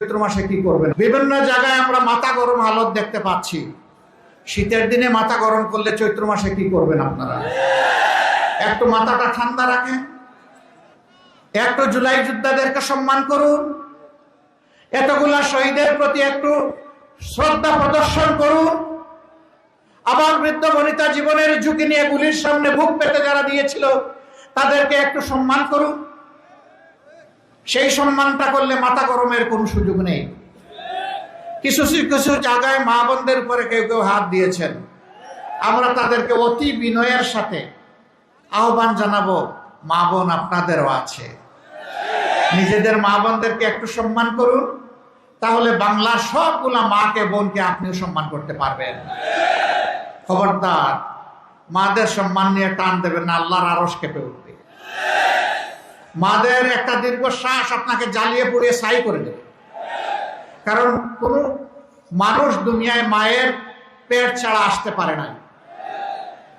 চৈত্র মাসে কি করবেন? বিভিন্ন জায়গায় আমরা মাথা গরম হালত দেখতে পাচ্ছি। শীতের দিনে মাথা গরম করলে চৈত্র মাসে কি করবেন আপনারা? একটু মাথাটা ঠান্ডা রাখেন, একটু জুলাই যোদ্ধাদেরকে সম্মান করুন, এতগুলা শহীদের প্রতি একটু শ্রদ্ধা প্রদর্শন করুন। আবার বৃদ্ধ বনিতা জীবনের ঝুঁকি নিয়ে গুলির সামনে বুক পেতে যারা দিয়েছিল তাদেরকে একটু সম্মান করুন। সেই সম্মানটা করলে মাথা গরমের কোনো সুযোগ নেই। কিছু কিছু জায়গায় মা বোনদের উপরে কেউ কেউ হাত দিয়েছেন, আমরা তাদেরকে অতি বিনয়ের সাথে আহ্বান জানাবো, মা বোন আপনাদেরও আছে, নিজেদের মা বোনদেরকে একটু সম্মান করুন, তাহলে বাংলার সবগুলা মাকে বোনকে আপনিও সম্মান করতে পারবেন। খবরদার মাদের সম্মান নিয়ে টান দেবেন না, আল্লাহর আরশ কেঁপে উঠবে। মাদের একটা দীর্ঘশ্বাস আপনাকে জ্বালিয়ে পুড়িয়ে ছাই করে দেবে। কারণ কোন মানুষ দুনিয়ায় মায়ের পেট ছাড়া আসতে পারে না।